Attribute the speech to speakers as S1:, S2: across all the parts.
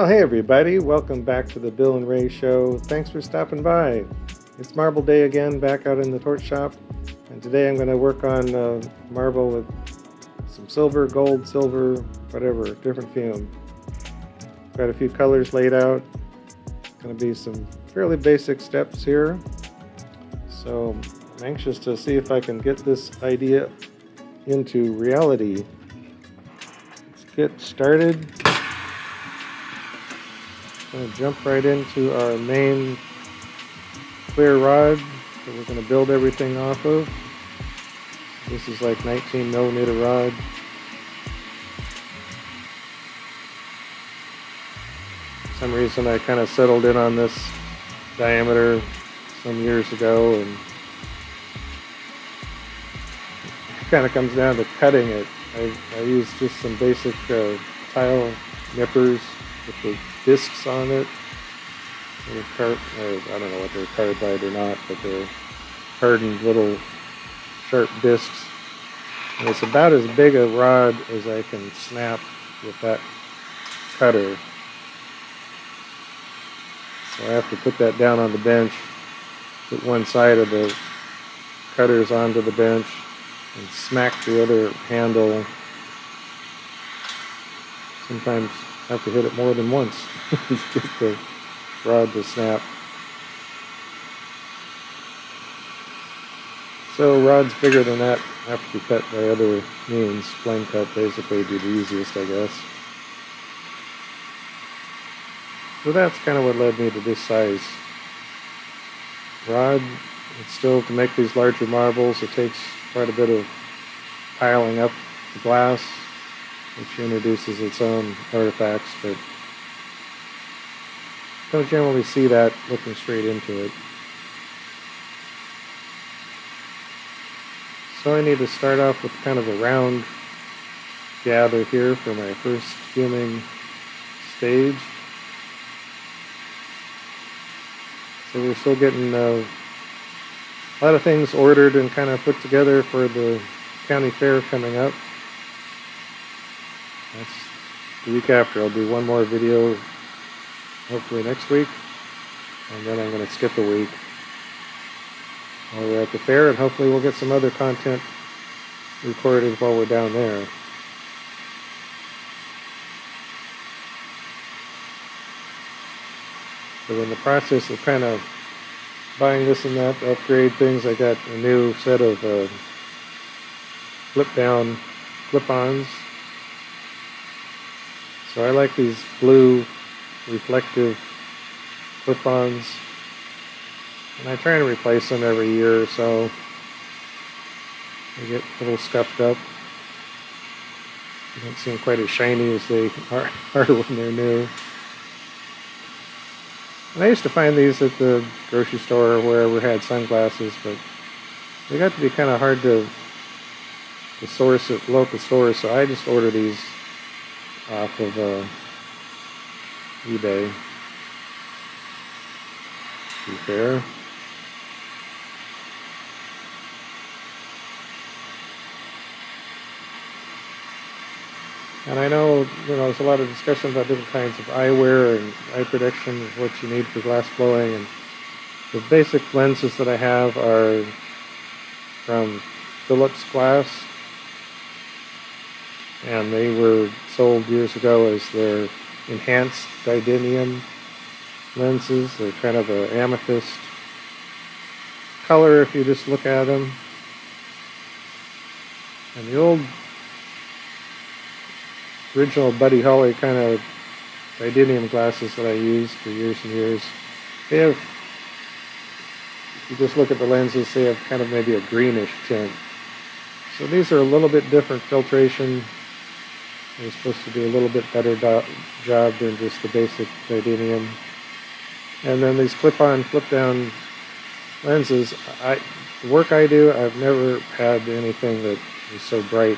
S1: Well, hey everybody, welcome back to the Bill and Rae Show. Thanks for stopping by. It's marble day again, back out in the torch shop, and today I'm going to work on marble with some silver, gold, silver, whatever, different fume. Got a few colors laid out. Going to be some fairly basic steps here. So I'm anxious to see if I can get this idea into reality. Let's get started. I'm going to jump right into our main clear rod that we're going to build everything off of. This is like 19 millimeter rod. For some reason I kind of settled in on this diameter some years ago, and it kind of comes down to cutting it. I use just some basic tile nippers with the discs on it. I don't know what they're carbide or not, but they're hardened little sharp discs. And it's about as big a rod as I can snap with that cutter. So I have to put that down on the bench, put one side of the cutters onto the bench, and smack the other handle. Sometimes I have to hit it more than once to get the rod to snap. So rods bigger than that have to be cut by other means. Flame cut basically would be the easiest, I guess. So that's kind of what led me to this size rod. It's still, to make these larger marbles, it takes quite a bit of piling up the glass, which introduces its own artifacts, but don't generally see that looking straight into it. So I need to start off with kind of a round gather here for my first fuming stage. So we're still getting a lot of things ordered and kind of put together for the county fair coming up. That's the week after. I'll do one more video, hopefully next week, and then I'm going to skip a week while we're at the fair, and hopefully we'll get some other content recorded while we're down there. So in the process of kind of buying this and that to upgrade things, I got a new set of flip-down clip-ons. So I like these blue reflective clip-ons, and I try to replace them every year or so. They get a little scuffed up. They don't seem quite as shiny as they are when they're new. And I used to find these at the grocery store or wherever had sunglasses, but they got to be kind of hard to source at local stores, so I just order these off of eBay. To be fair. And I know, there's a lot of discussion about different kinds of eyewear and eye protection, what you need for glass blowing. And the basic lenses that I have are from Philips Glass, and they were sold years ago as their enhanced titanium lenses. They're kind of an amethyst color if you just look at them. And the old original Buddy Holly kind of titanium glasses that I used for years and years, they have, if you just look at the lenses, they have kind of maybe a greenish tint. So these are a little bit different filtration. They're supposed to do a little bit better job than just the basic titanium. And then these clip-on, flip-down lenses, the work I do, I've never had anything that is so bright.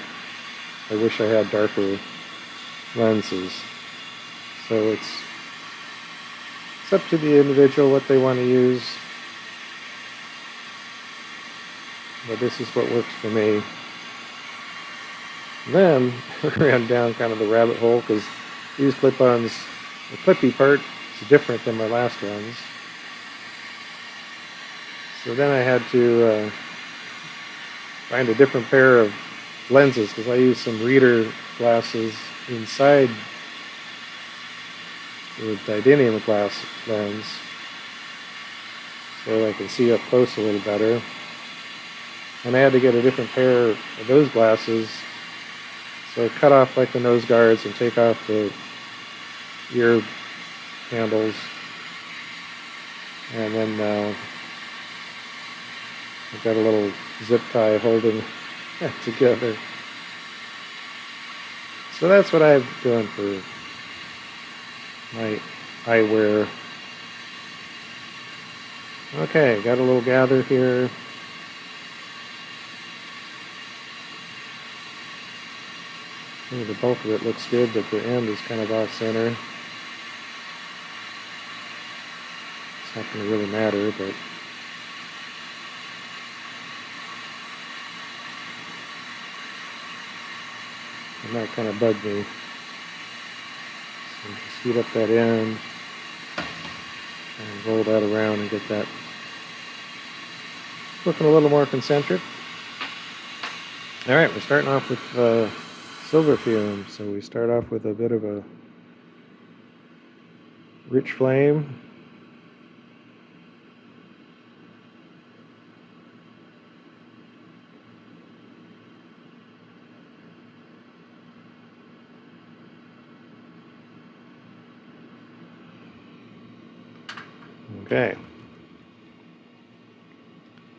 S1: I wish I had darker lenses. So it's up to the individual what they want to use. But this is what works for me. Then I ran down kind of the rabbit hole because these clip-ons the clippy part is different than my last ones. So then I had to find a different pair of lenses because I used some reader glasses inside the titanium glass lens so I can see up close a little better. And I had to get a different pair of those glasses, so I cut off like the nose guards and take off the ear handles, and then I've got a little zip tie holding it together. So that's what I'm doing for my eyewear. Okay, got a little gather here. The bulk of it looks good, but the end is kind of off center. It's not going to really matter, but it might kind of bug me. So just heat up that end and roll that around and get that looking a little more concentric. All right, we're starting off with silver fume. So we start off with a bit of a rich flame. Okay,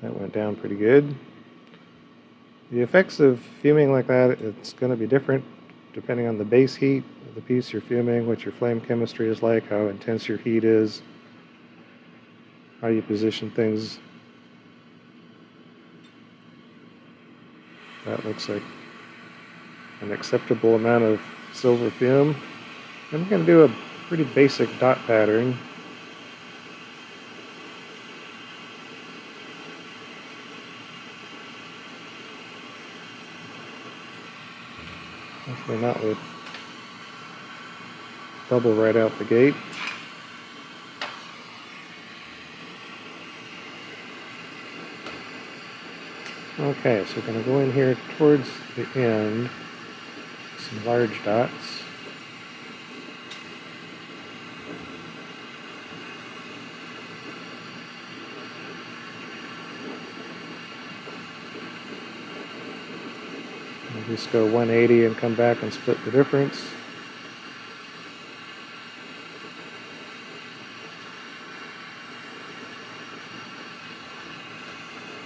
S1: that went down pretty good. The effects of fuming like that, it's going to be different depending on the base heat of the piece you're fuming, what your flame chemistry is like, how intense your heat is, how you position things. That looks like an acceptable amount of silver fume. I'm going to do a pretty basic dot pattern. Hopefully not with bubble right out the gate. Okay, so we're going to go in here towards the end, some large dots. We'll just go 180 and come back and split the difference.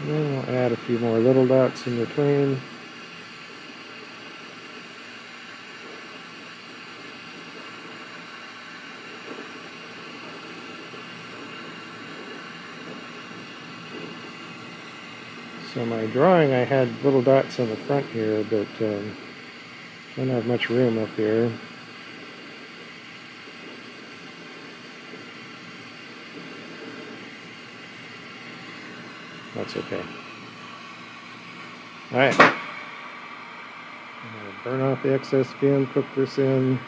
S1: And then we'll add a few more little dots in between. So my drawing, I had little dots on the front here, but don't have much room up here. That's okay. All right. I'm going to burn off the excess fume, cook this in.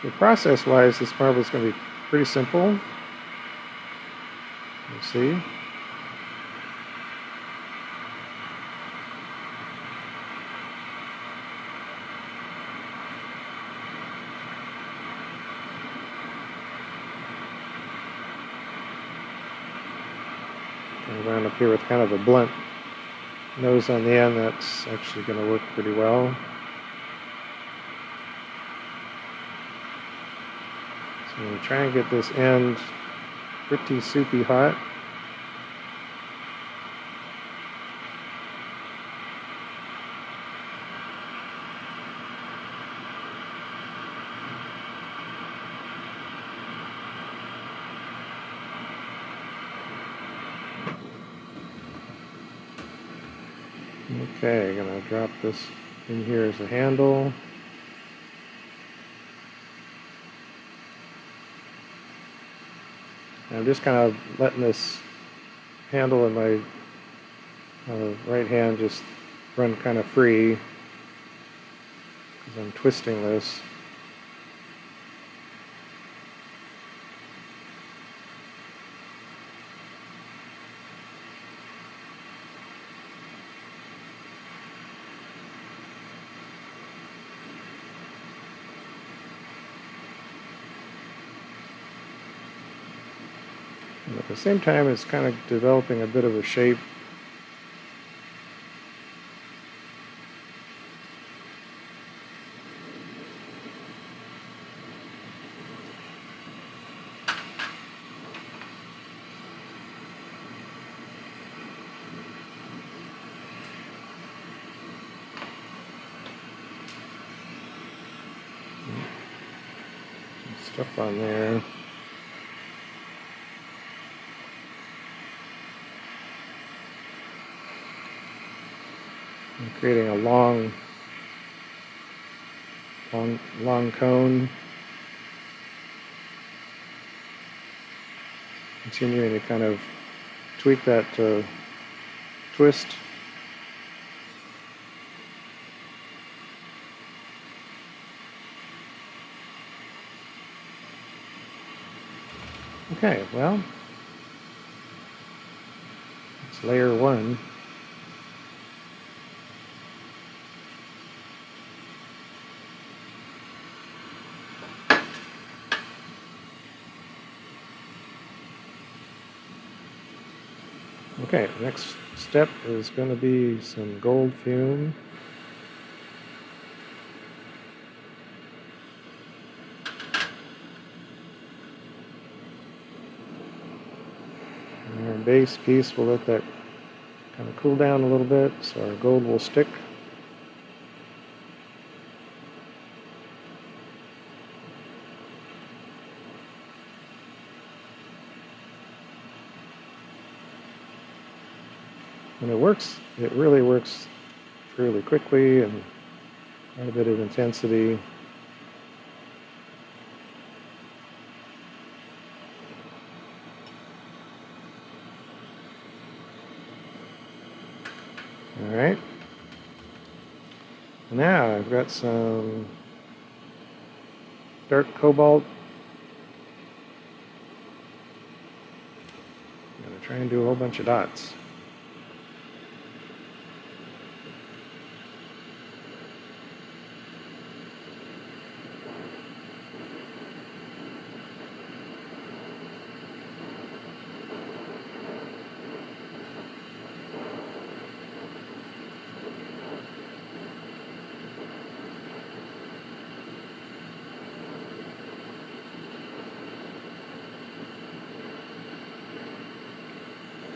S1: So process-wise, this marble is going to be pretty simple. You'll see. And around up here with kind of a blunt nose on the end, that's actually going to work pretty well. So I'm going to try and get this end pretty soupy hot. Okay, I'm going to drop this in here as a handle. And I'm just kind of letting this handle in my right hand just run kind of free because I'm twisting this. And at the same time, it's kind of developing a bit of a shape. Some stuff on there. I'm creating a long cone. Continuing to kind of tweak that twist. Okay, well, it's layer 1. Okay, next step is going to be some gold fume. And our base piece, we'll let that kind of cool down a little bit so our gold will stick. And it really works fairly quickly and quite a bit of intensity. All right. Now I've got some dark cobalt. I'm going to try and do a whole bunch of dots.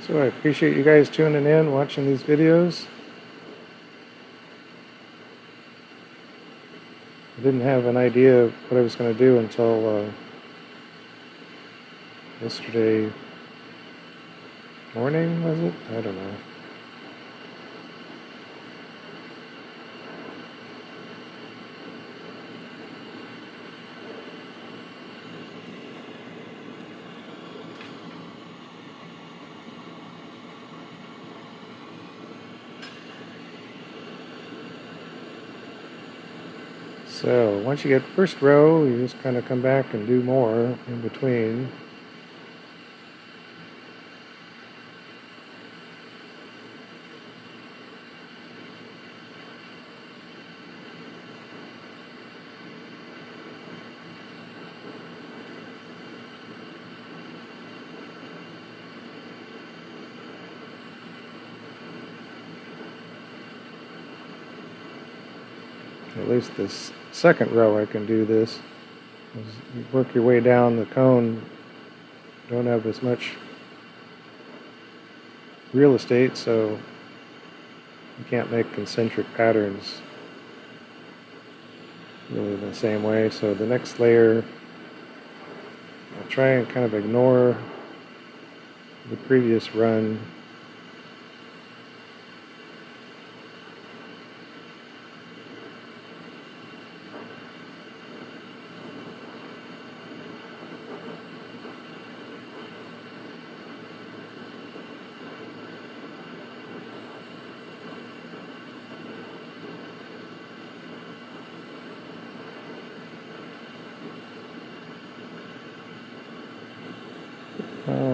S1: So I appreciate you guys tuning in, watching these videos. I didn't have an idea of what I was going to do until yesterday morning, was it? I don't know. So once you get first row, you just kind of come back and do more in between. At least this second row I can do this. As you work your way down the cone, don't have as much real estate, so you can't make concentric patterns really the same way. So the next layer, I'll try and kind of ignore the previous run.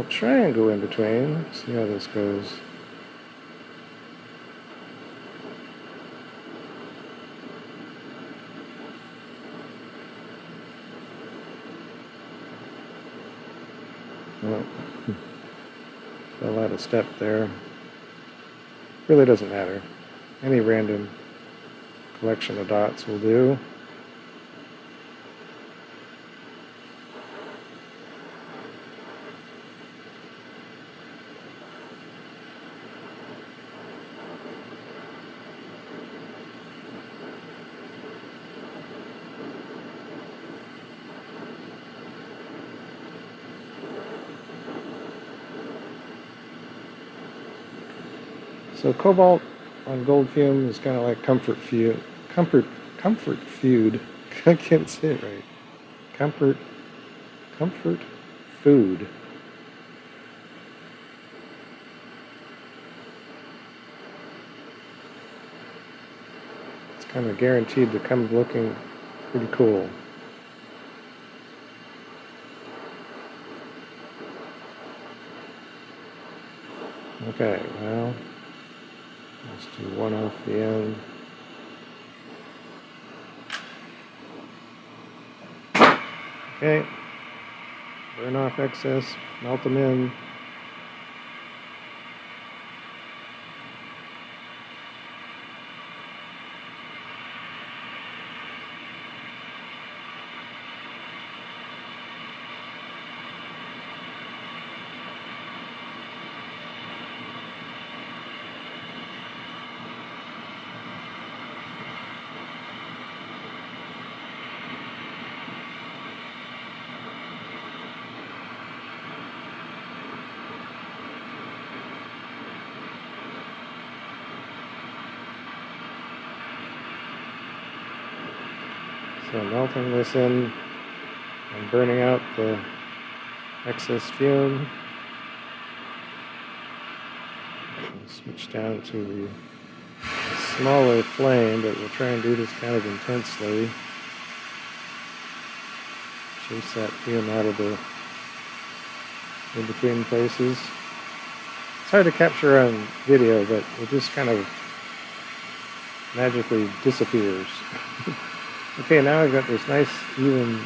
S1: triangle in between. Let's see how this goes. Well, fell out of step there. Really doesn't matter. Any random collection of dots will do. So cobalt on gold fume is kind of like comfort food. Comfort food. I can't say it right. Comfort food. It's kind of guaranteed to come looking pretty cool. Okay, well, let's do one off the end. Okay, burn off excess, melt them in. So melting this in and burning out the excess fume. I'll switch down to the smaller flame, but we'll try and do this kind of intensely. Chase that fume out of the in-between places. It's hard to capture on video, but it just kind of magically disappears. Okay, now I've got this nice even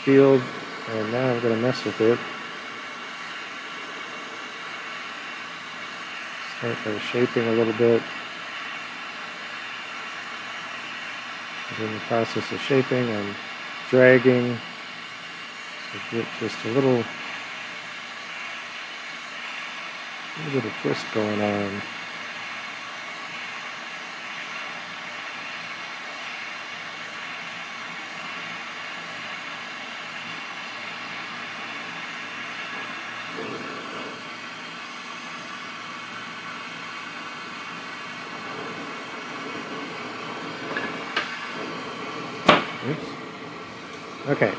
S1: field, and now I'm going to mess with it. Start by shaping a little bit. In the process of shaping, I'm dragging to get just a little bit of twist going on. Oops. Okay.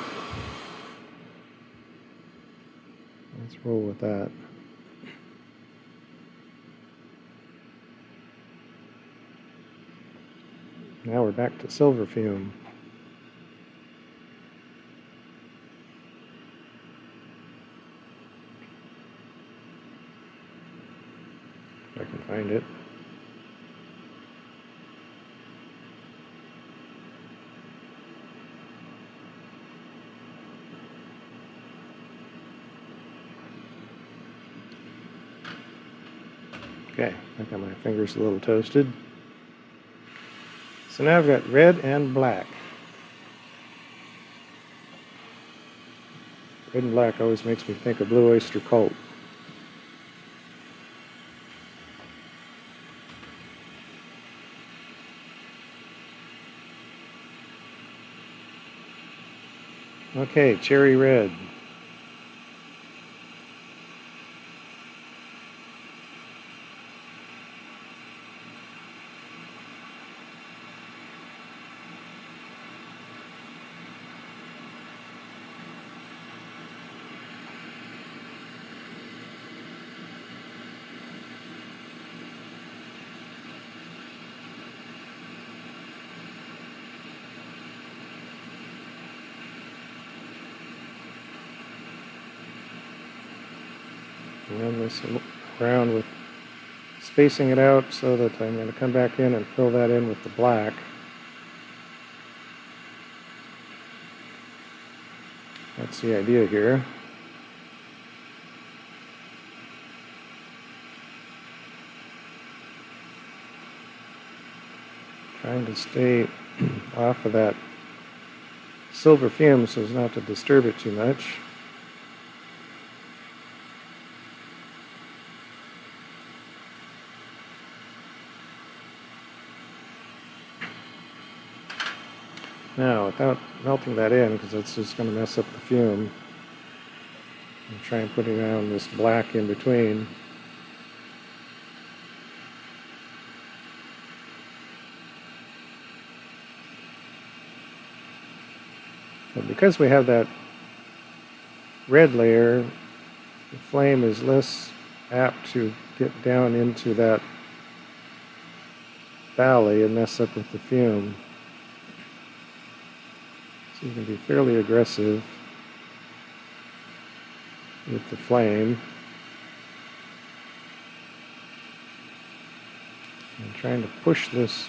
S1: Let's roll with that. Now we're back to silver fume. If I can find it. Okay, I got my fingers a little toasted. So now I've got red and black. Red and black always makes me think of Blue Oyster Cult. Okay, cherry red. run this around with spacing it out so that I'm going to come back in and fill that in with the black. That's the idea here. Trying to stay off of that silver fume so as not to disturb it too much. Now, without melting that in, because that's just going to mess up the fume, I'm trying putting down this black in between. But because we have that red layer, the flame is less apt to get down into that valley and mess up with the fume. So you can be fairly aggressive with the flame. I'm trying to push this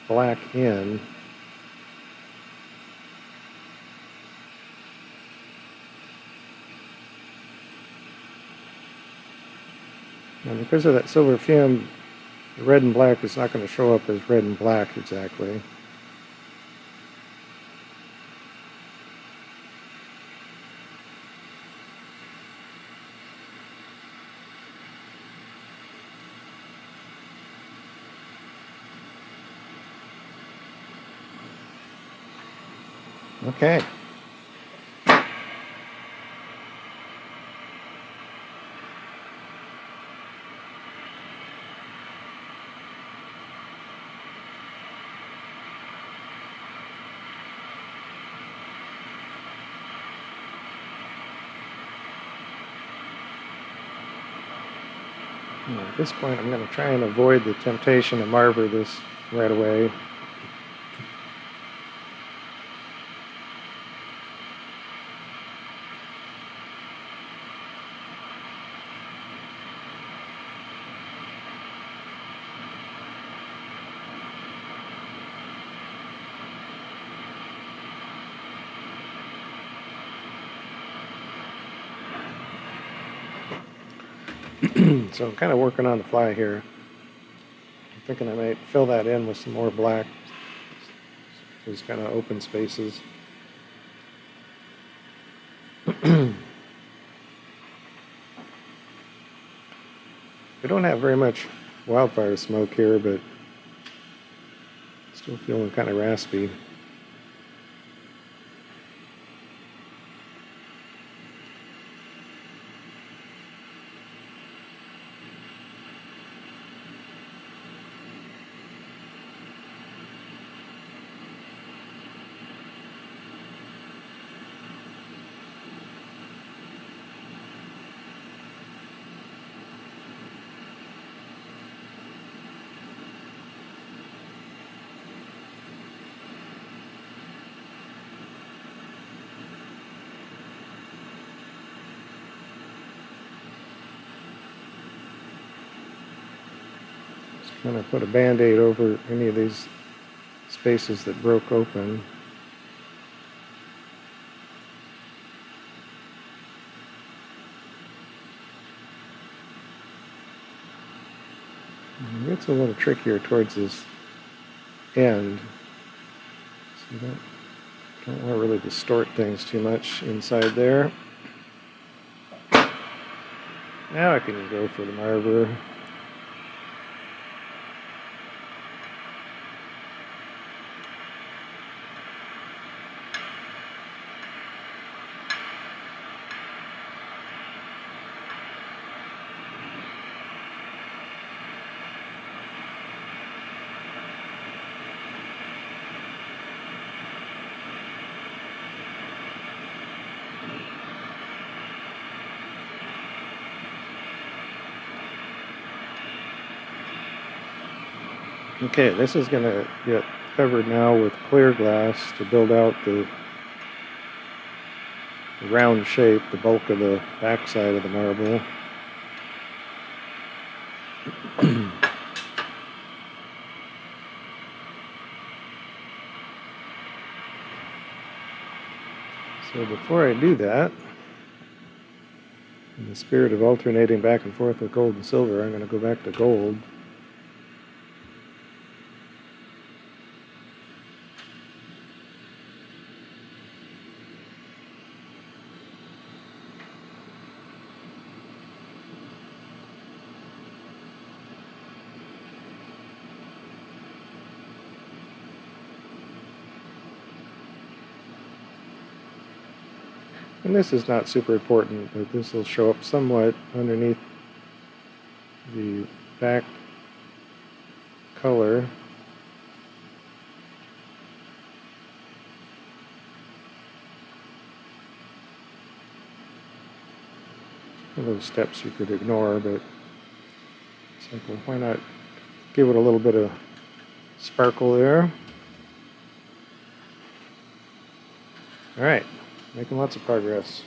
S1: black in. And because of that silver fume, the red and black is not going to show up as red and black exactly. Okay. At this point, I'm going to try and avoid the temptation to marver this right away. So I'm kind of working on the fly here. I'm thinking I might fill that in with some more black. These kind of open spaces. We don't have very much wildfire smoke here, but still feeling kind of raspy. I'm going to put a band-aid over any of these spaces that broke open. It's a little trickier towards this end, so you don't want to really distort things too much inside there. Now I can go for the marver. Okay, this is going to get covered now with clear glass to build out the round shape, the bulk of the backside of the marble. So before I do that, in the spirit of alternating back and forth with gold and silver, I'm going to go back to gold. And this is not super important, but this will show up somewhat underneath the back color. Those steps you could ignore, but it's like, well, why not give it a little bit of sparkle there? All right, making lots of progress.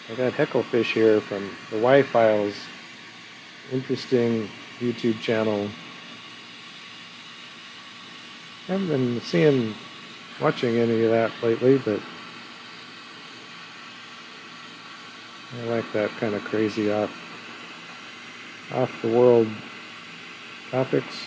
S1: I got Hecklefish here from the Y-Files, interesting YouTube channel. I haven't been watching any of that lately, but I like that kind of crazy off the world topics.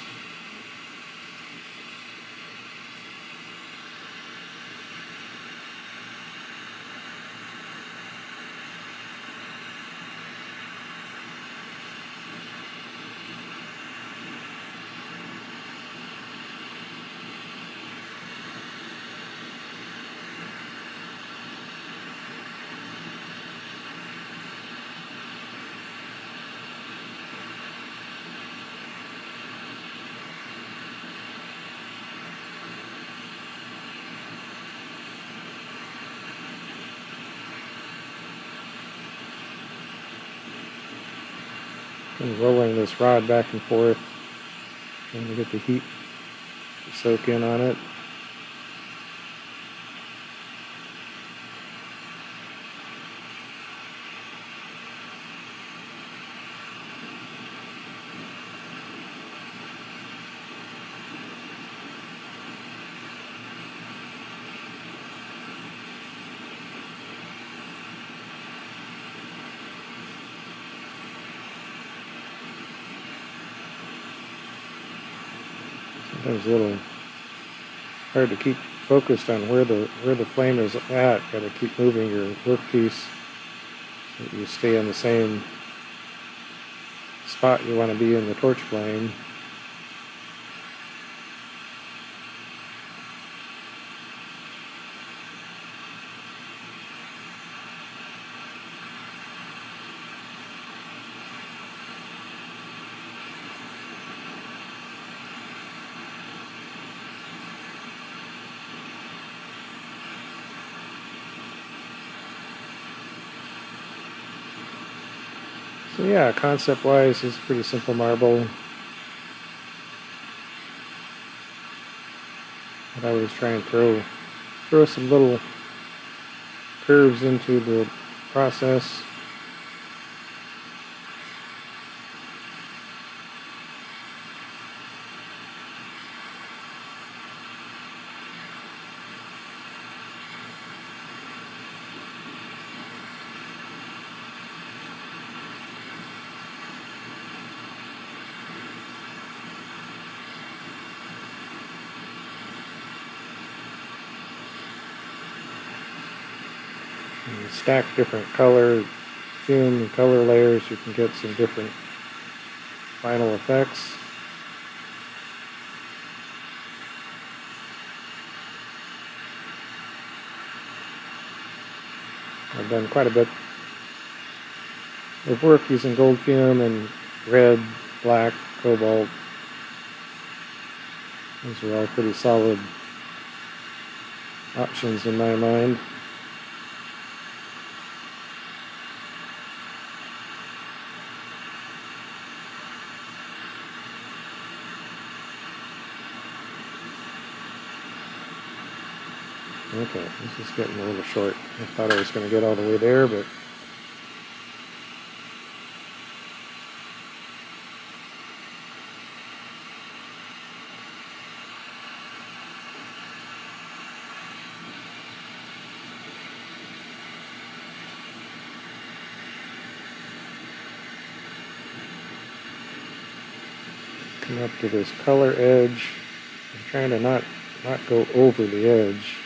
S1: And rolling this rod back and forth, trying to get the heat to soak in on it. Sometimes a little hard to keep focused on where the flame is at. Got to keep moving your workpiece so that you stay in the same spot you want to be in the torch flame. So yeah, concept-wise, it's pretty simple marble. But I always try and throw some little curves into the process. And stack different color fume and color layers, you can get some different final effects. I've done quite a bit of work using gold fume and red, black, cobalt. Those are all pretty solid options in my mind. Okay, this is getting a little short. I thought I was going to get all the way there, but come up to this color edge. I'm trying to not go over the edge.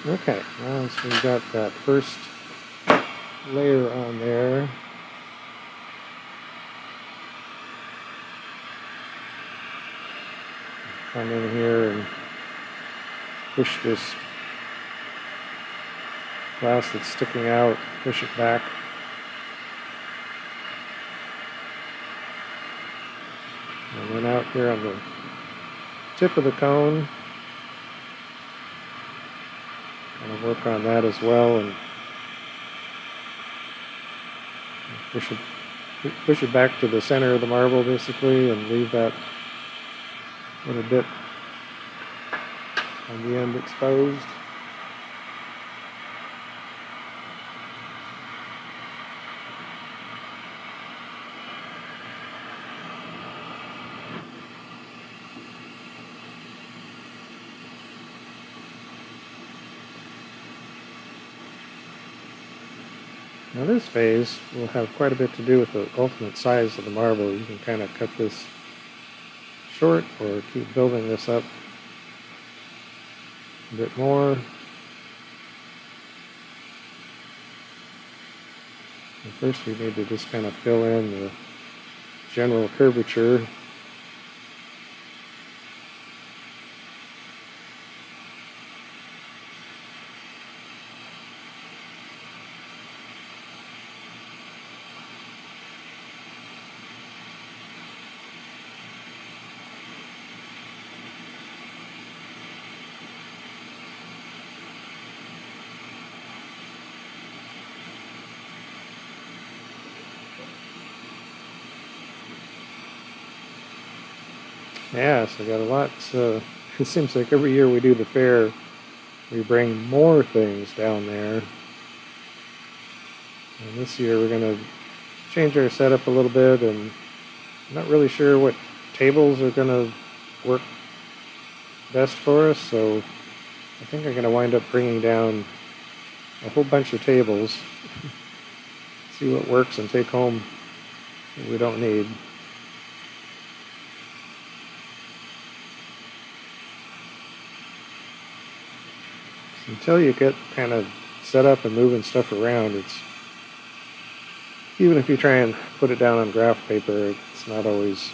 S1: Okay, now so we got that first layer on there. Come in here and push this glass that's sticking out, push it back. And then out here on the tip of the cone, kind of work on that as well, and push it back to the center of the marble basically, and leave that little bit on the end exposed. Now this phase will have quite a bit to do with the ultimate size of the marble. You can kind of cut this short or keep building this up a bit more. And first we need to just kind of fill in the general curvature. Yeah, so I got a lot. It seems like every year we do the fair, we bring more things down there. And this year we're going to change our setup a little bit, and I'm not really sure what tables are going to work best for us, so I think I'm going to wind up bringing down a whole bunch of tables, see what works, and take home what we don't need. Until you get kind of set up and moving stuff around, it's, even if you try and put it down on graph paper, it's not always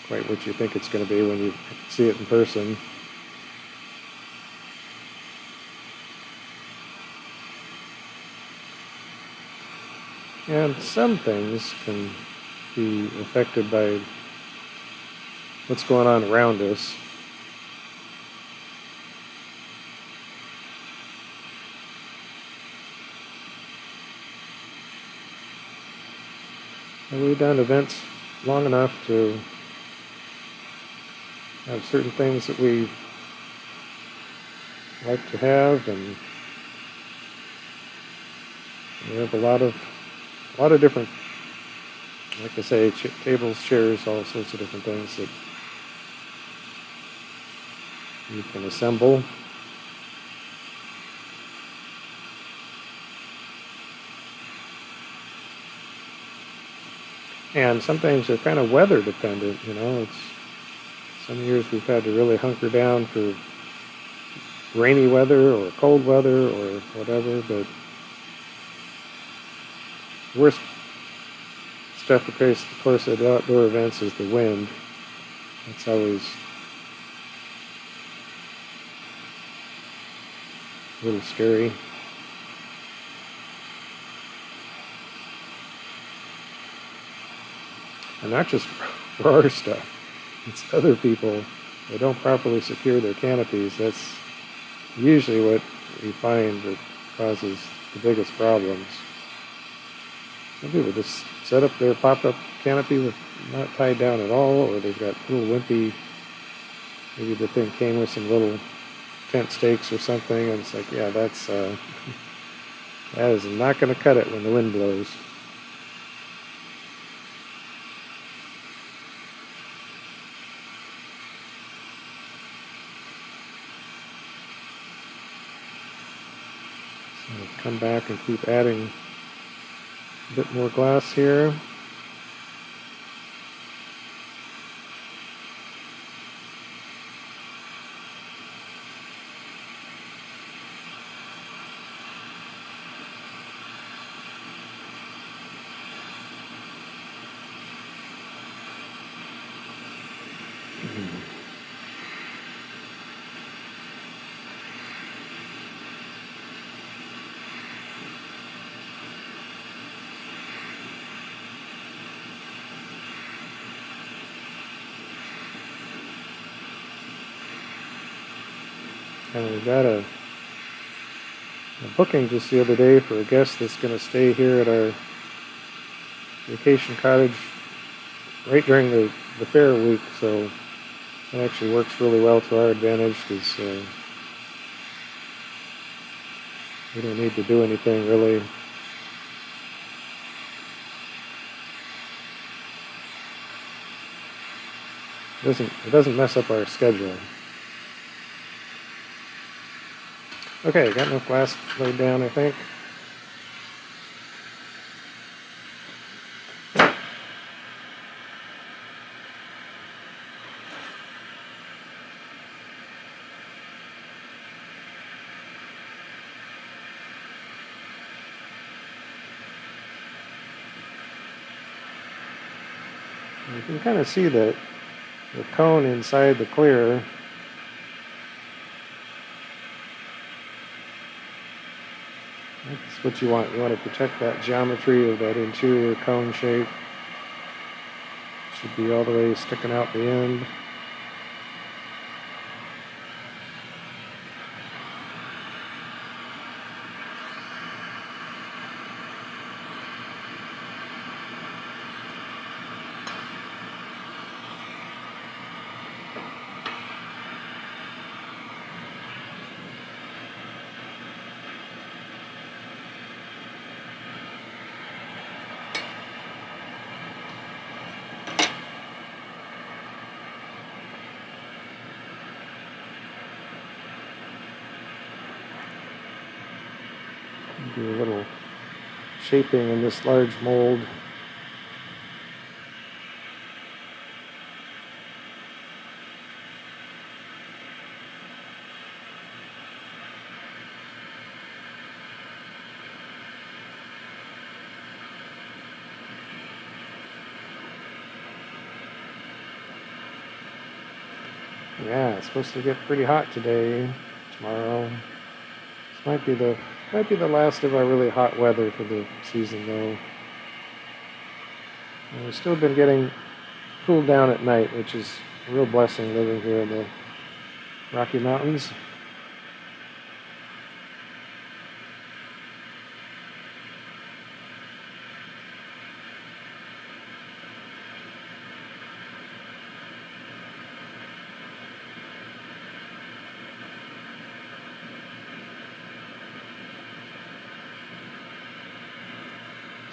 S1: quite what you think it's going to be when you see it in person. And some things can be affected by what's going on around us. And we've done events long enough to have certain things that we like to have, and we have a lot of different, like I say, tables, chairs, all sorts of different things that you can assemble. And sometimes they're kind of weather dependent, you know. It's some years we've had to really hunker down for rainy weather or cold weather or whatever, but the worst stuff, of course, at outdoor events is the wind. It's always a little scary. And not just for our stuff, it's other people that don't properly secure their canopies. That's usually what we find that causes the biggest problems. Some people just set up their pop-up canopy with not tied down at all, or they've got little wimpy, maybe the thing came with some little tent stakes or something, and it's like, yeah, that's that is not going to cut it when the wind blows. So I'll come back and keep adding a bit more glass here. And we got a booking just the other day for a guest that's going to stay here at our vacation cottage right during the fair week, so it actually works really well to our advantage because we don't need to do anything really. It doesn't mess up our schedule. Okay, got enough glass laid down, I think. You can kind of see the cone inside the clear. That's what you want. You want to protect that geometry of that interior cone shape. Should be all the way sticking out the end. Do a little shaping in this large mold. Yeah, it's supposed to get pretty hot today, tomorrow. This might be the last of our really hot weather for the season, though. And we've still been getting cooled down at night, which is a real blessing living here in the Rocky Mountains.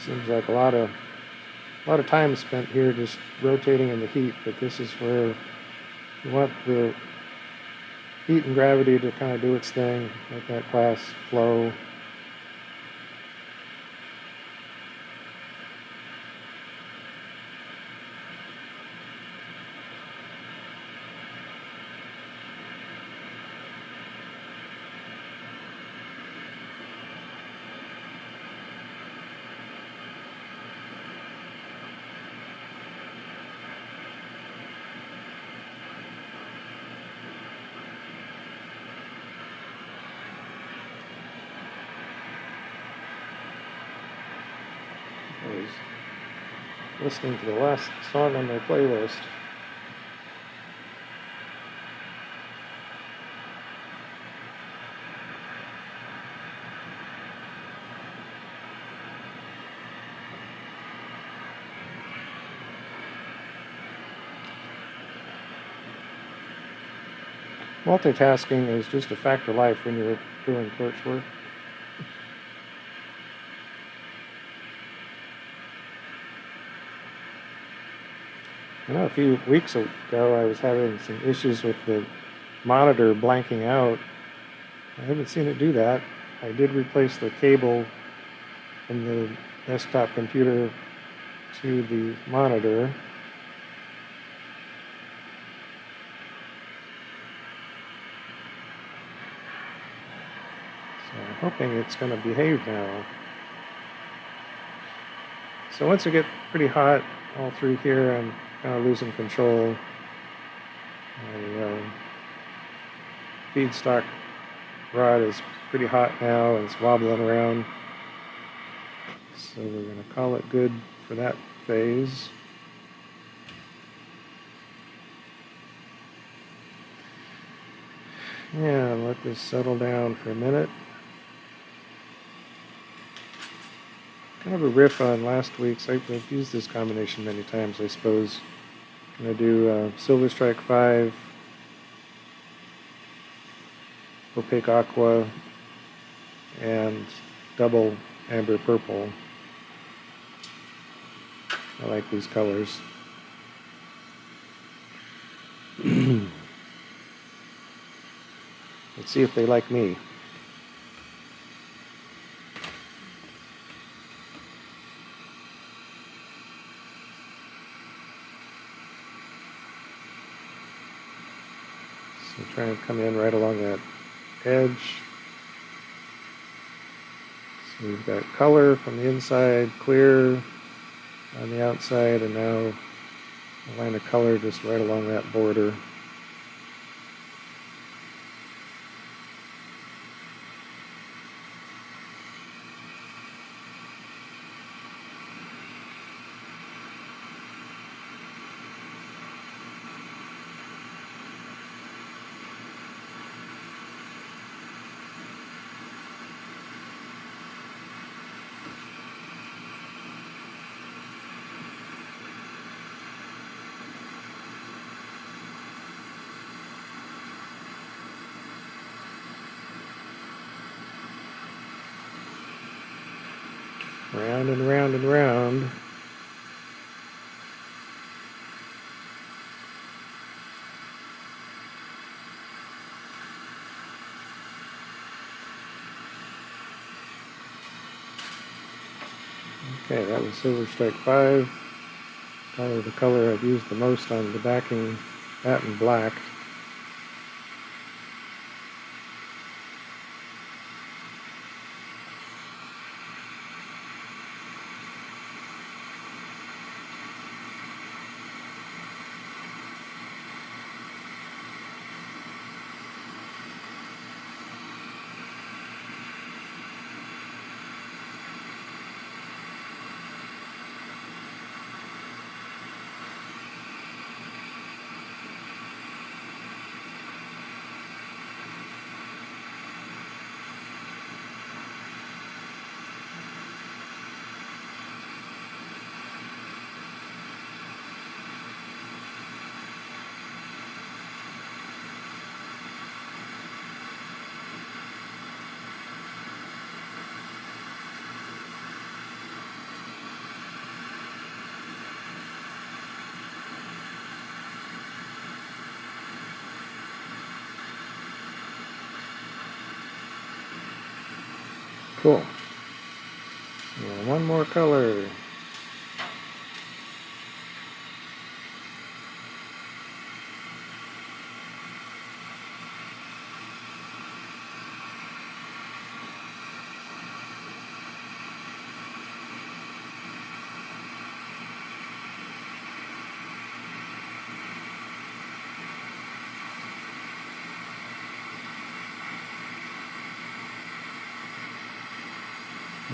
S1: Seems like a lot of time spent here just rotating in the heat, but this is where you want the heat and gravity to kind of do its thing, let that glass flow. listening to the last song on my playlist. Multitasking is just a fact of life when you're doing torch work. I know a few weeks ago I was having some issues with the monitor blanking out. I haven't seen it do that. I did replace the cable from the desktop computer to the monitor. So I'm hoping it's going to behave now. So once it gets pretty hot all through here, I'm kind of losing control. My feedstock rod is pretty hot now and it's wobbling around. So we're going to call it good for that phase. Yeah, let this settle down for a minute. Kind of a riff on last week's. I've used this combination many times, I suppose. I'm going to do Silver Strike 5, Opaque Aqua, and double Amber Purple. I like these colors. Let's see if they like me. So trying to come in right along that edge. So we've got color from the inside, clear on the outside, and now a line of color just right along that border. Round and round and round. Okay, that was Silver Strike 5. Probably the color I've used the most on the backing, that and black. Cool. And one more color.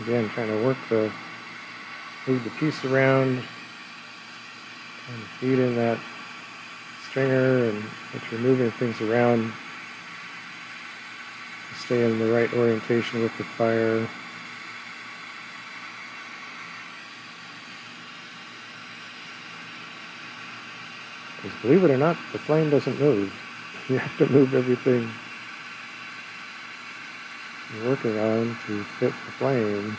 S1: Again, trying to move the piece around And feed in that stringer, and if you're moving things around, stay in the right orientation with the fire. Because believe it or not, the flame doesn't move. You have to move everything you're working on to fit the flame.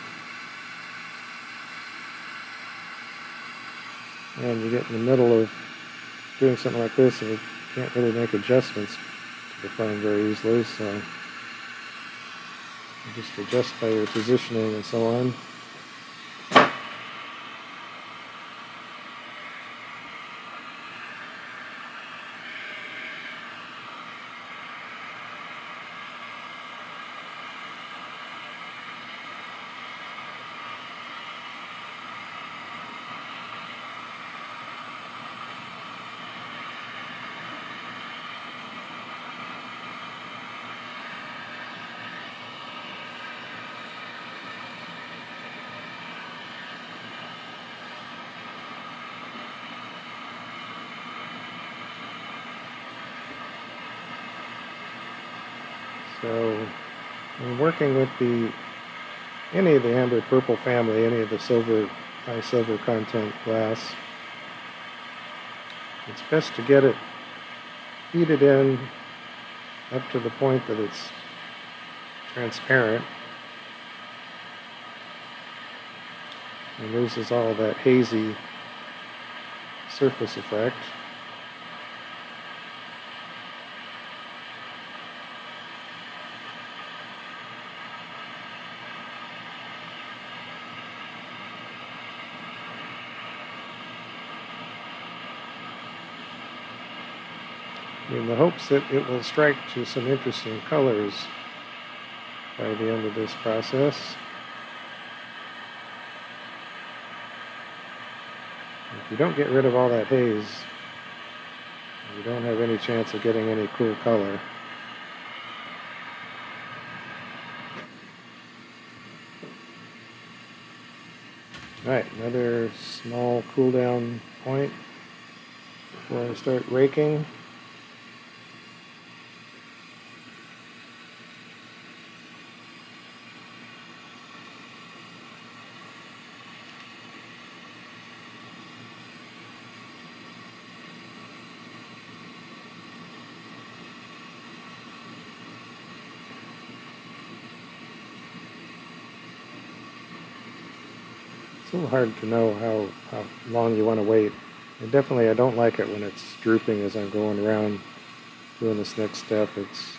S1: And you get in the middle of doing something like this and you can't really make adjustments to the flame very easily, so you just adjust by your positioning and so on. So when working with any of the amber purple family, any of the high silver content glass, it's best to get it heated in up to the point that it's transparent and loses all that hazy surface effect. In the hopes that it will strike to some interesting colors by the end of this process. If you don't get rid of all that haze, you don't have any chance of getting any cool color. Alright, another small cool down point before I start raking. It's a little hard to know how long you want to wait. And definitely I don't like it when it's drooping as I'm going around doing this next step. It's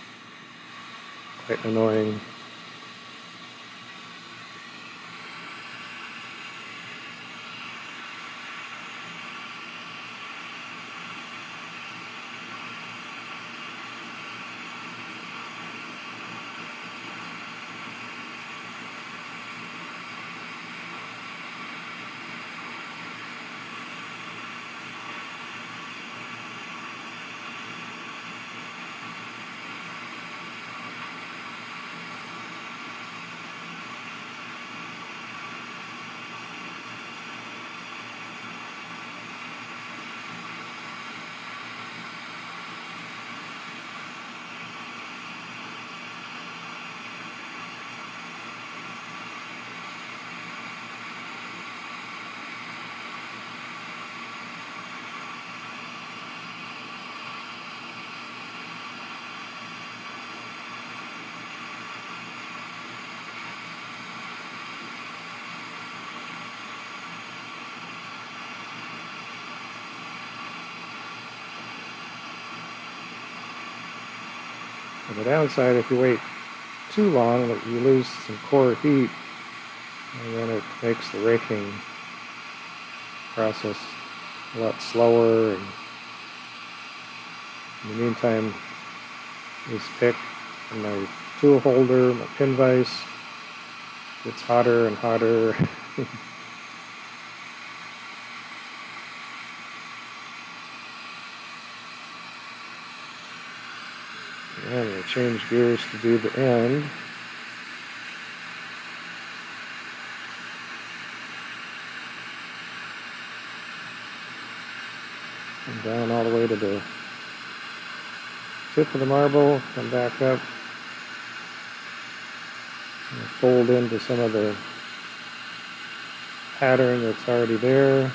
S1: quite annoying. And the downside, if you wait too long, you lose some core heat, and then it makes the raking process a lot slower. And in the meantime, this pick and my tool holder, my pin vise, gets hotter and hotter. And I'm going to change gears to do the end. Come down all the way to the tip of the marble, come back up, and fold into some of the pattern that's already there.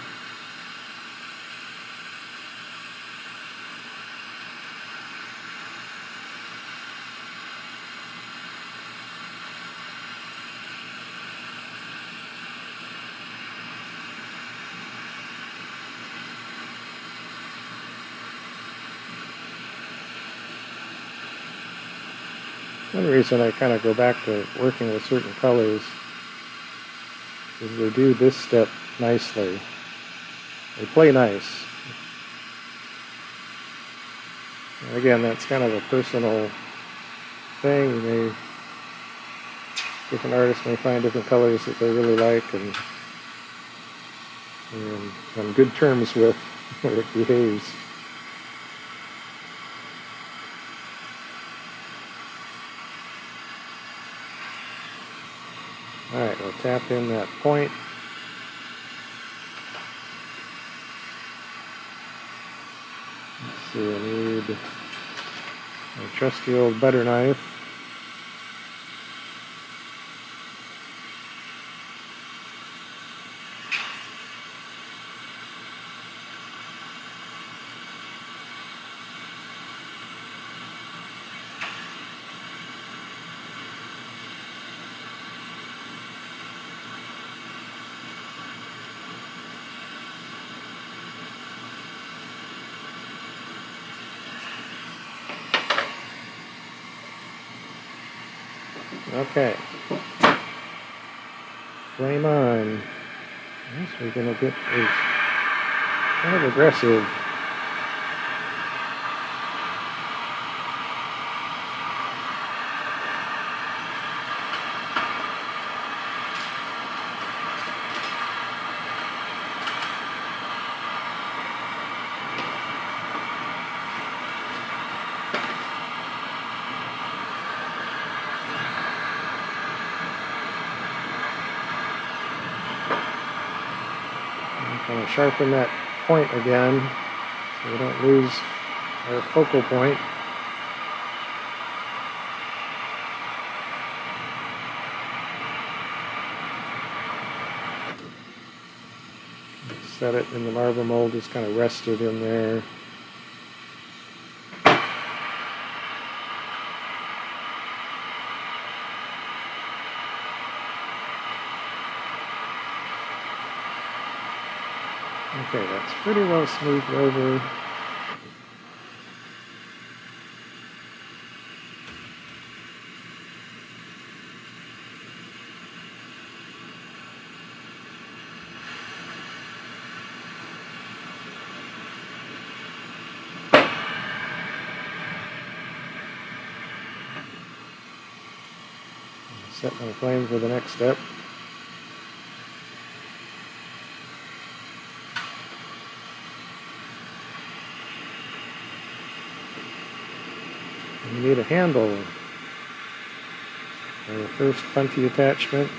S1: One reason I kind of go back to working with certain colors is they do this step nicely. They play nice. And again, that's kind of a personal thing. Different artists may find different colors that they really like and on good terms with where it behaves. Alright, we'll tap in that point. Let's see, I need a trusty old butter knife. Okay. Flame on. Yes, we're going to get this kind of aggressive. Kind of sharpen that point again so we don't lose our focal point. Set it in the marble mold, just kind of rest it in there. Okay, that's pretty well smoothed over. Set my flame for the next step. You need a handle for the first puntey attachment.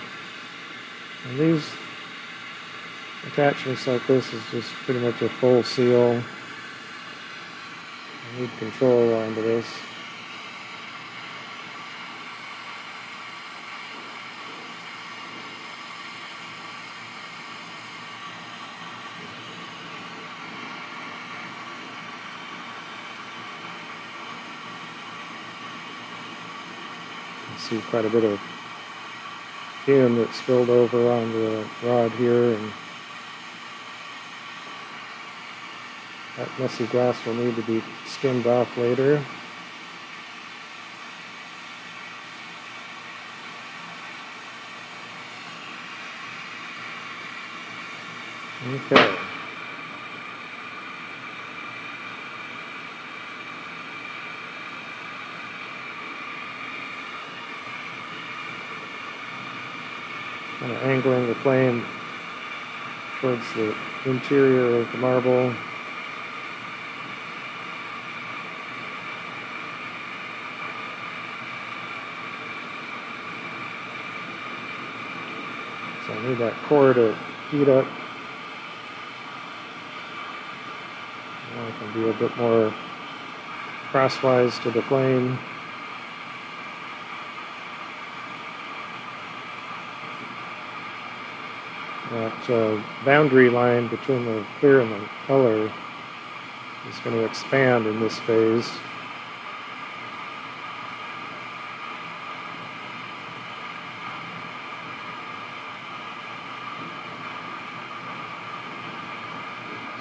S1: And these attachments like this is just pretty much a full seal. I need control onto this. See quite a bit of fume that spilled over on the rod here, and that messy glass will need to be skimmed off later. Okay. Kind of angling the flame towards the interior of the marble. So I need that core to heat up Now I can be a bit more crosswise to the flame. That boundary line between the clear and the color is going to expand in this phase.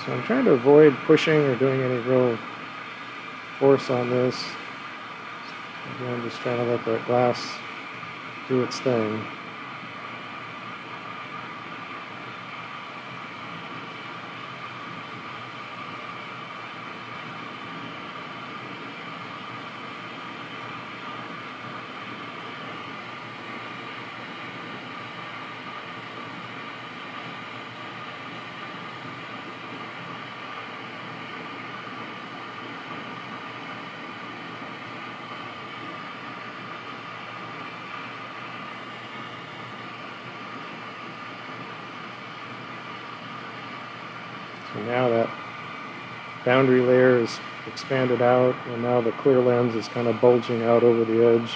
S1: So I'm trying to avoid pushing or doing any real force on this. Again, just trying to let that glass do its thing. So now that boundary layer is expanded out, and now the clear lens is kind of bulging out over the edge.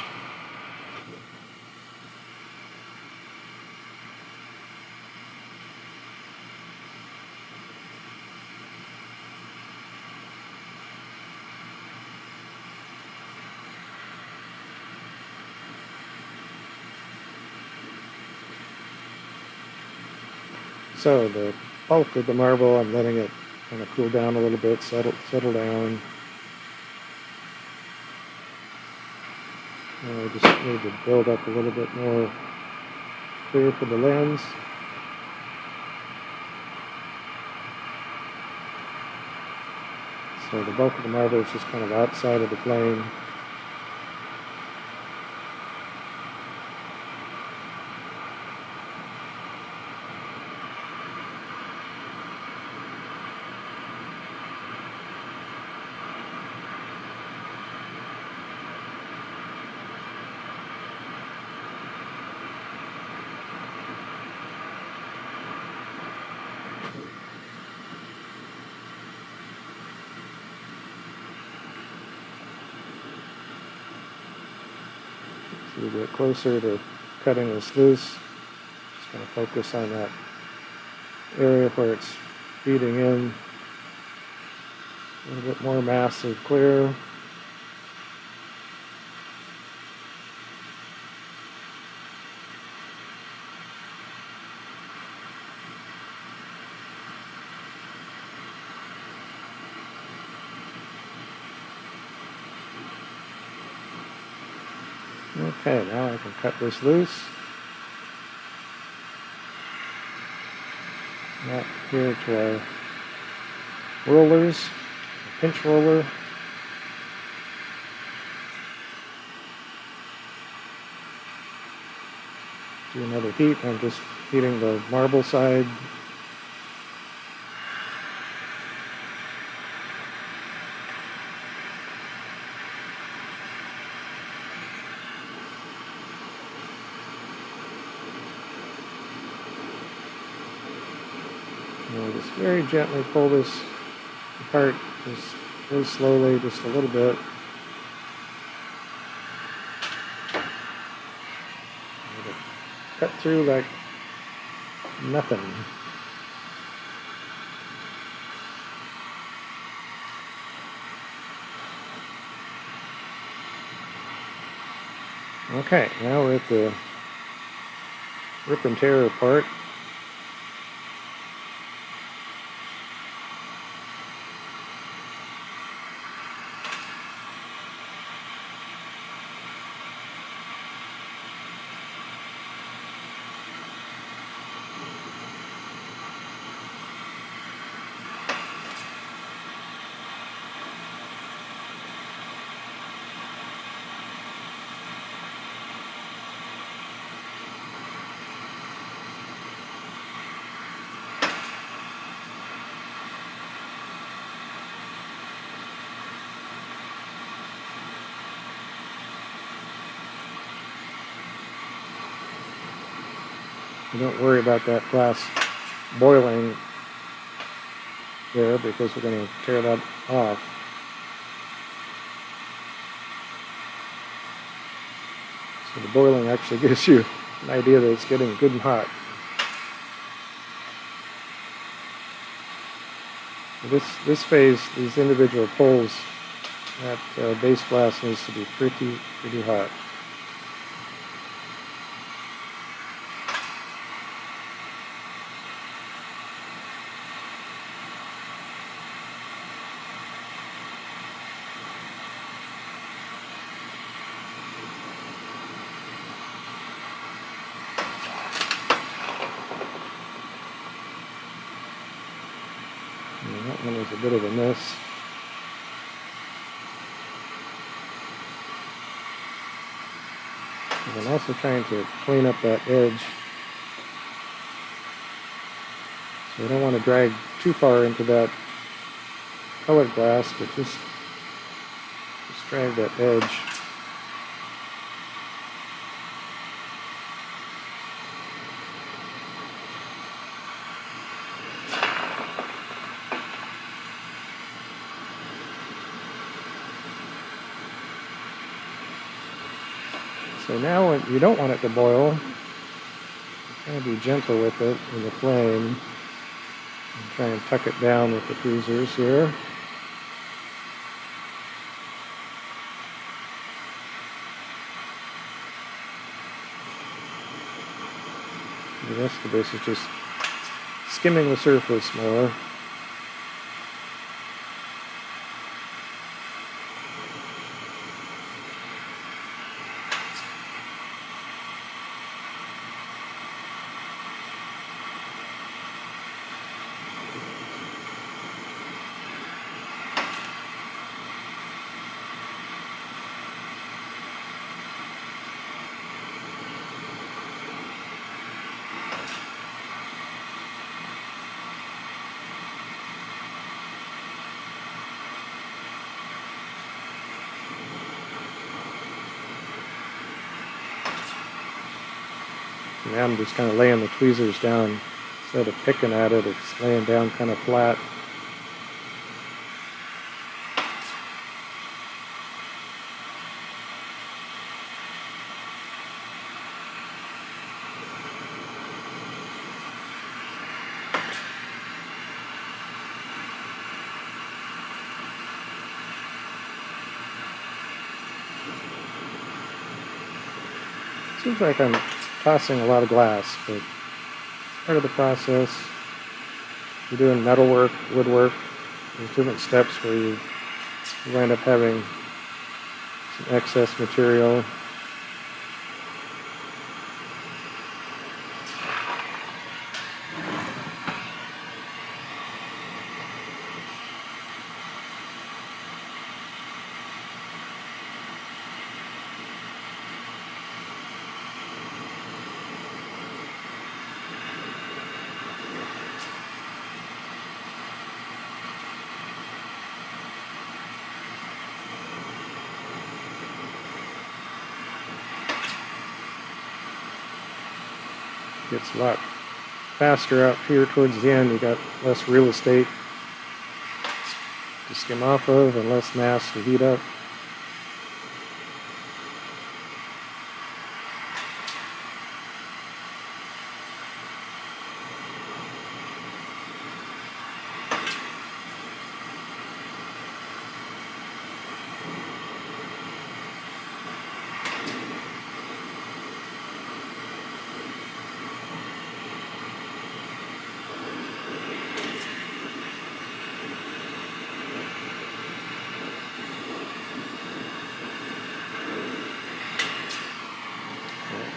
S1: So the bulk of the marble, I'm letting it kind of cool down a little bit, settle down. And I just need to build up a little bit more clear for the lens. So the bulk of the marble is just kind of outside of the flame. So we get closer to cutting this loose. Just going to focus on that area where it's feeding in. A little bit more mass of clear. Okay, now I can cut this loose. Up here to our rollers, a pinch roller. Do another heat. I'm just heating the marble side. And just very gently pull this apart, just very slowly, just a little bit. Cut through like nothing. Okay, now we're at the rip and tear part. Don't worry about that glass boiling. there because we're going to tear that off. So the boiling actually gives you an idea that it's getting good and hot. This phase, these individual poles, that base glass needs to be pretty hot. And that one was a bit of a miss. And I'm also trying to clean up that edge. So I don't want to drag too far into that colored glass, but just drag that edge. So now when you don't want it to boil, kind of be gentle with it in the flame. And try and tuck it down with the tweezers here. The rest of this is just skimming the surface more. Now I'm just kind of laying the tweezers down. Instead of picking at it, it's laying down kind of flat. Seems like I'm tossing a lot of glass, but part of the process. You're doing metalwork, woodwork, there's different steps where you wind up having some excess material. Gets a lot faster out here towards the end. You got less real estate to skim off of and less mass to heat up.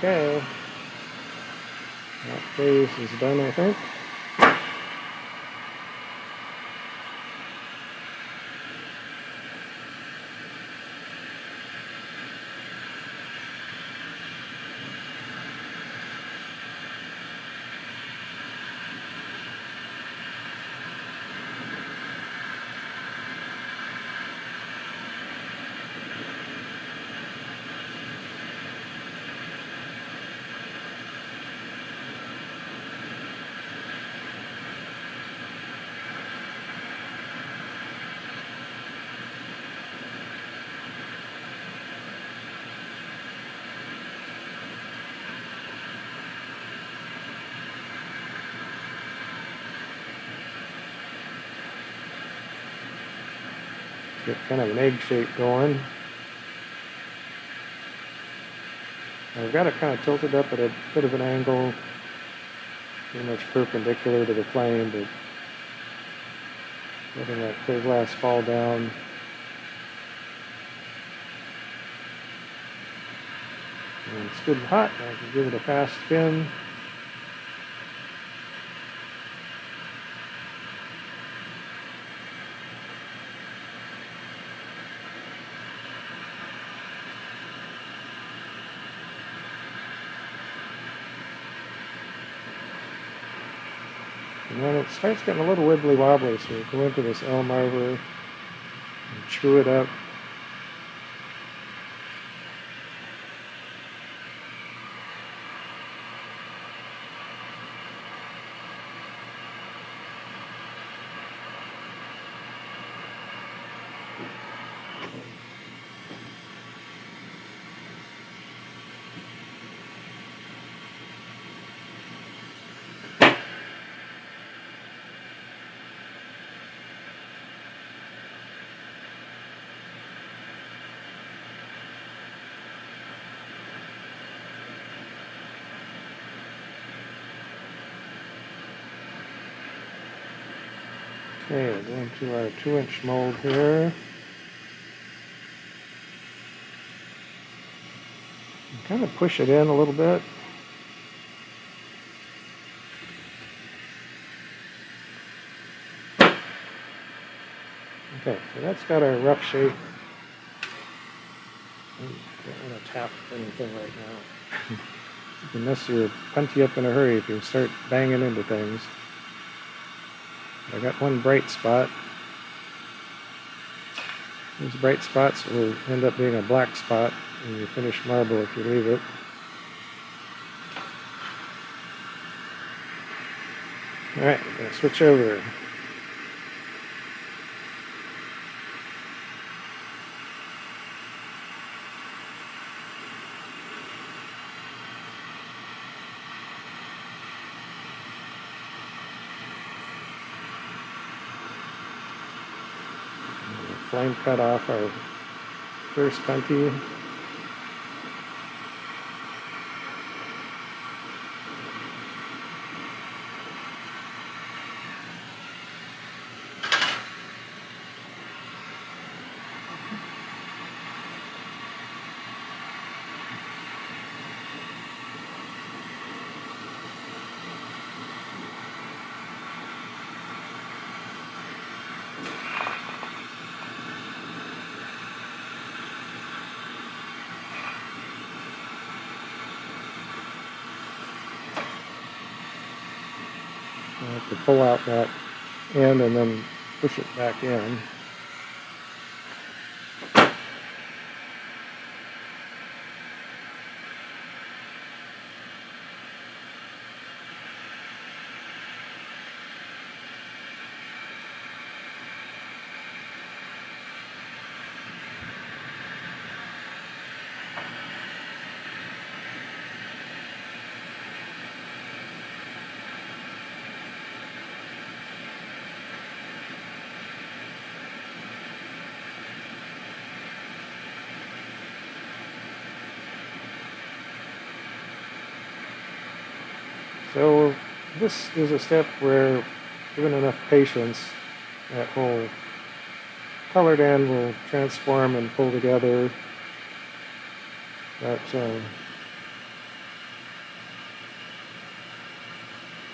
S1: Okay, that phase is done, I think. Get kind of an egg shape going. I've got it kind of tilted up at a bit of an angle, pretty much perpendicular to the flame, but letting that clear glass fall down. And it's good and hot. I can give it a fast spin. And when it starts getting a little wibbly wobbly, so we go into this elm arbor and chew it up. Okay, we're going to our 2-inch mold here. And kind of push it in a little bit. Okay, so that's got our rough shape. I don't want to tap anything right now. You can mess your punty up in a hurry if you start banging into things. I got one bright spot. These bright spots will end up being a black spot in your finished marble if you leave it. Alright, I'm going to switch over. Flame cut off our first punty. I have to pull out that end and then push it back in. So this is a step where, given enough patience, that whole colored end will transform and pull together. But I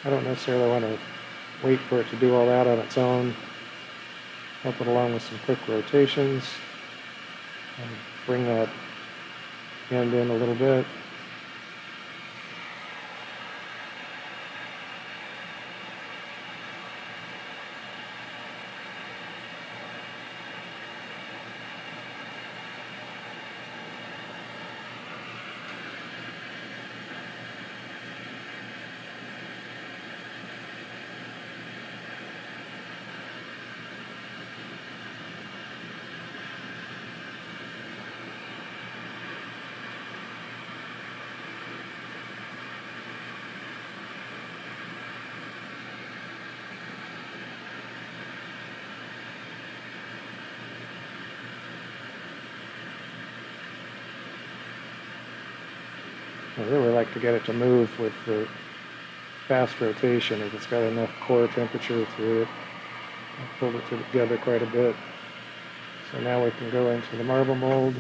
S1: don't necessarily want to wait for it to do all that on its own. Help it along with some quick rotations and bring that end in a little bit. I really like to get it to move with the fast rotation if it's got enough core temperature through it. I pulled it together quite a bit. So now we can go into the marble mold,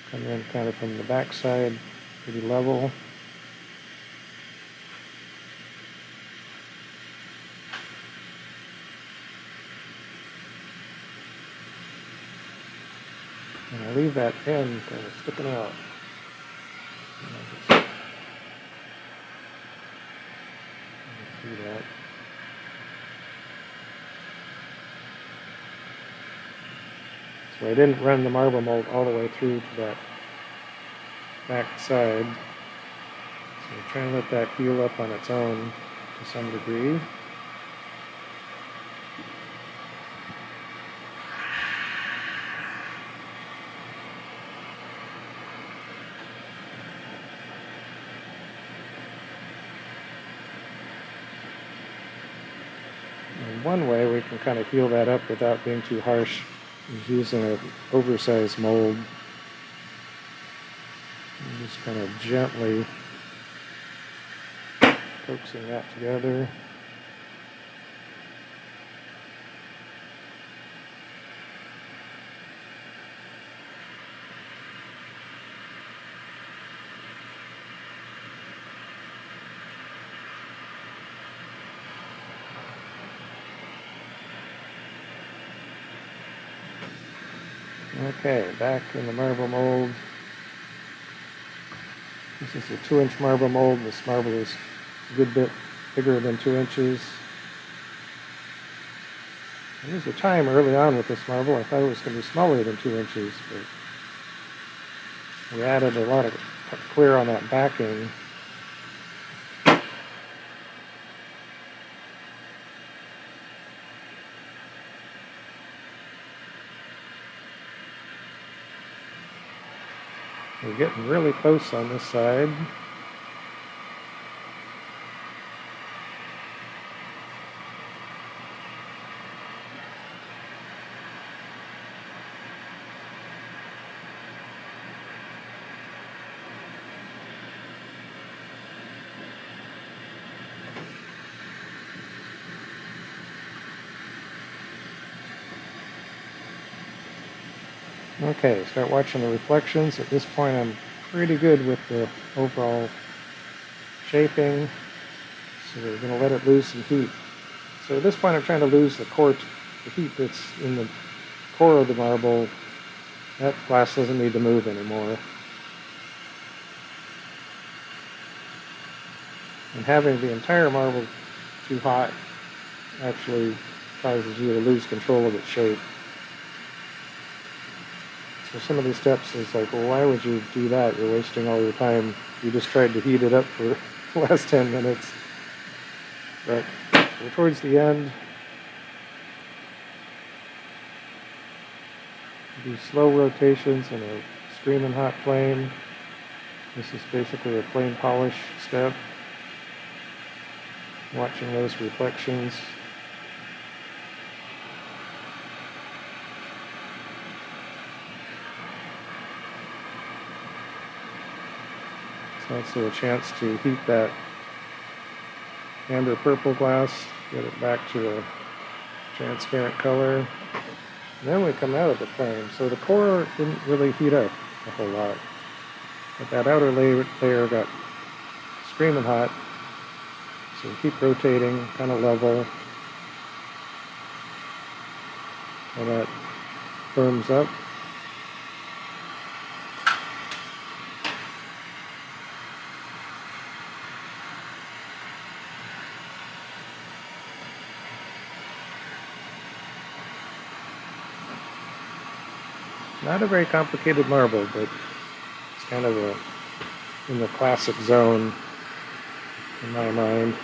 S1: come in kind of from the back side, pretty level. And I leave that end kind of sticking out. See that. So I didn't run the marble mold all the way through to that back side. So I'm trying to let that heal up on its own to some degree. And one way we can kind of heal that up without being too harsh is using an oversized mold. And just kind of gently coaxing that together. Okay, back in the marble mold. This is a 2-inch marble mold. This marble is a good bit bigger than 2 inches. There was a time early on with this marble I thought it was going to be smaller than 2 inches, but we added a lot of clear on that backing. We're getting really close on this side. Okay, start watching the reflections. At this point I'm pretty good with the overall shaping, so we're going to let it lose some heat. So at this point I'm trying to lose the heat that's in the core of the marble. That glass doesn't need to move anymore. And having the entire marble too hot actually causes you to lose control of its shape. So some of these steps is like, well, why would you do that? You're wasting all your time. You just tried to heat it up for the last 10 minutes. But we're towards the end. Do slow rotations in a screaming hot flame. This is basically a flame polish step. Watching those reflections. Also a chance to heat that amber purple glass, get it back to a transparent color. And then we come out of the flame. So the core didn't really heat up a whole lot. But that outer layer got screaming hot. So keep rotating, kind of level. And that firms up. Not a very complicated marble, but it's kind of in the classic zone in my mind.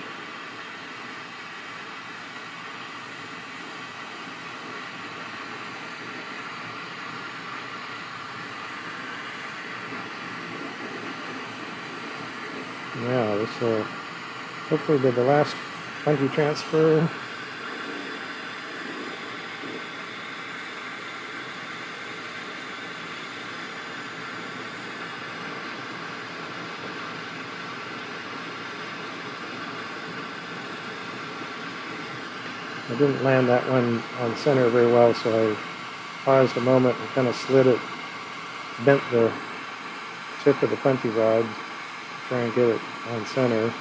S1: Yeah, this hopefully be the last funky transfer. I didn't land that one on center very well, so I paused a moment and kind of slid it, bent the tip of the puntee rod to try and get it on center.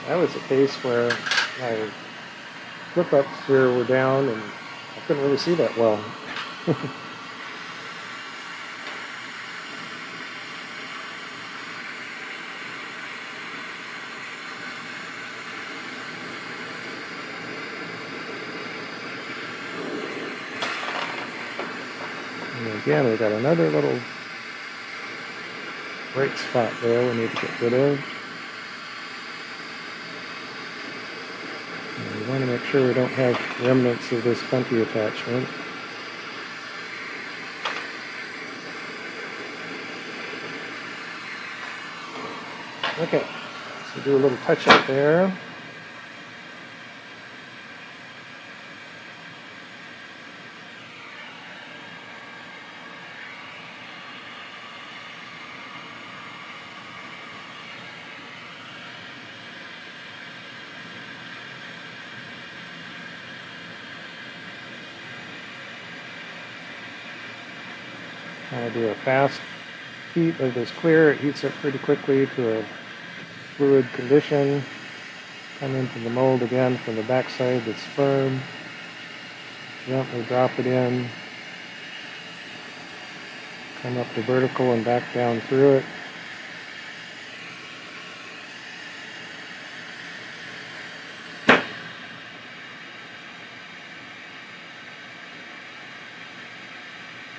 S1: That was a case where my flip-ups here were down and I couldn't really see that well. And again, we got another little break spot there we need to get rid of. And we want to make sure we don't have remnants of this puntee attachment. Okay, so do a little touch up there. I'll do a fast heat of this clear. It heats up pretty quickly to a fluid condition. Come into the mold again from the backside that's firm. Gently drop it in. Come up to vertical and back down through it.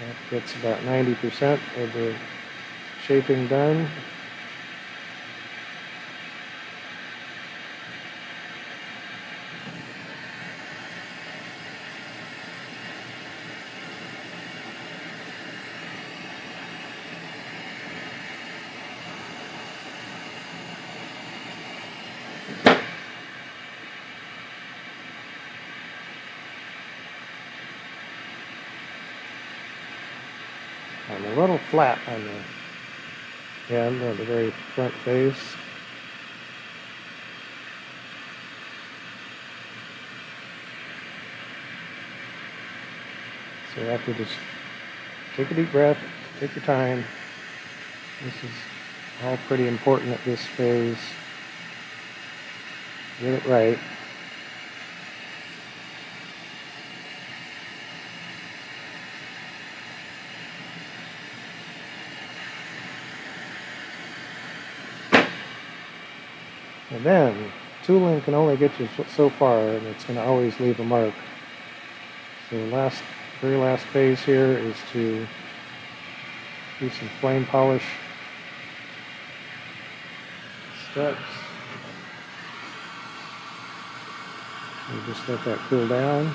S1: That gets about 90% of the shaping done. I'm a little flat on the end, on the very front face. So you have to just take a deep breath, take your time. This is all pretty important at this phase. Get it right. And then, tooling can only get you so far, and it's going to always leave a mark. So the very last phase here is to do some flame polish steps. So just let that cool down.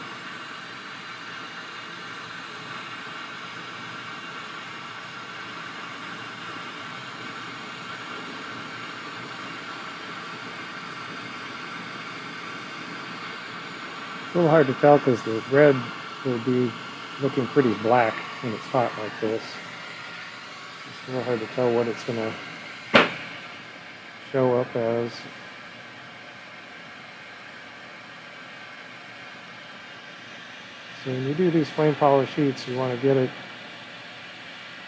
S1: It's a little hard to tell because the red will be looking pretty black when it's hot like this. It's a little hard to tell what it's going to show up as. So when you do these flame polish heats, you want to get it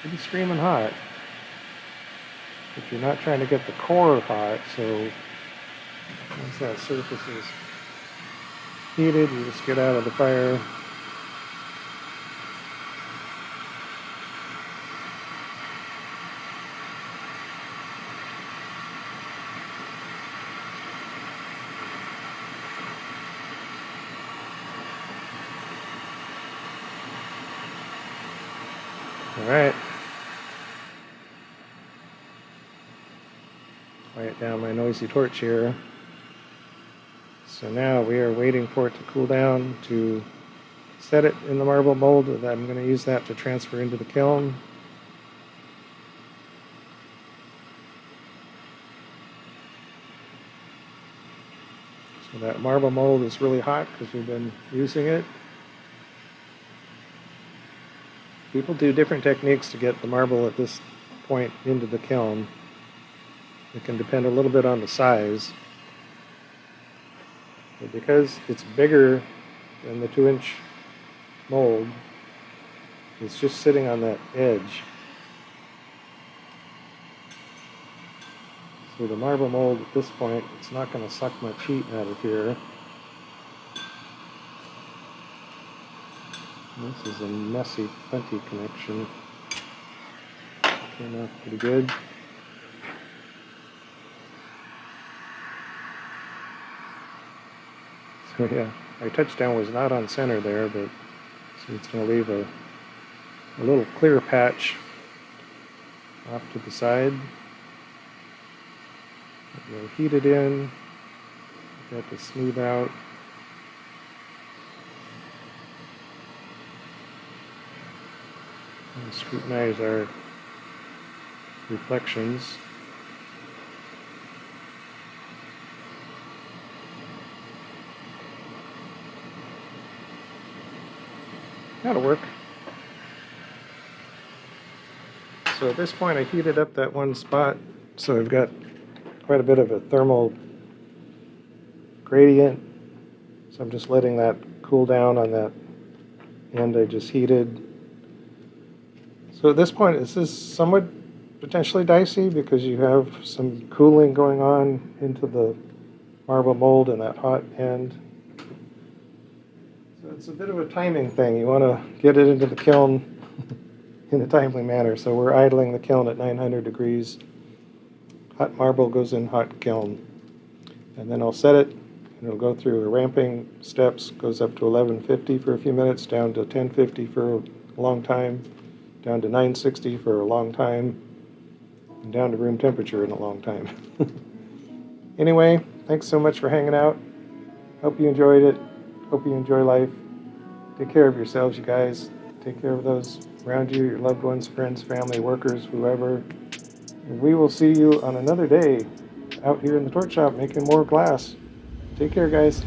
S1: pretty screaming hot. But you're not trying to get the core hot, so once that surface is heated, you just get out of the fire. All right. Quiet down my noisy torch here. So now we are waiting for it to cool down to set it in the marble mold. I'm going to use that to transfer into the kiln. So that marble mold is really hot because we've been using it. People do different techniques to get the marble at this point into the kiln. It can depend a little bit on the size. But because it's bigger than the 2-inch mold, it's just sitting on that edge. So the marble mold at this point, it's not going to suck much heat out of here. This is a messy, plenty connection. Came out pretty good. So yeah, my touchdown was not on center there, but so it's going to leave a little clear patch off to the side. We'll heat it in, get that to smooth out. And scrutinize our reflections. That'll work. So at this point I heated up that one spot, so I've got quite a bit of a thermal gradient. So I'm just letting that cool down on that end I just heated. So at this point this is somewhat potentially dicey because you have some cooling going on into the marble mold and that hot end. So it's a bit of a timing thing. You want to get it into the kiln in a timely manner. So we're idling the kiln at 900 degrees. Hot marble goes in hot kiln. And then I'll set it, and it'll go through a ramping steps, goes up to 1150 for a few minutes, down to 1050 for a long time, down to 960 for a long time, and down to room temperature in a long time. Anyway, thanks so much for hanging out. Hope you enjoyed it. Hope you enjoy life. Take care of yourselves, you guys. Take care of those around you, your loved ones, friends, family, workers, whoever. And we will see you on another day out here in the torch shop making more glass. Take care, guys.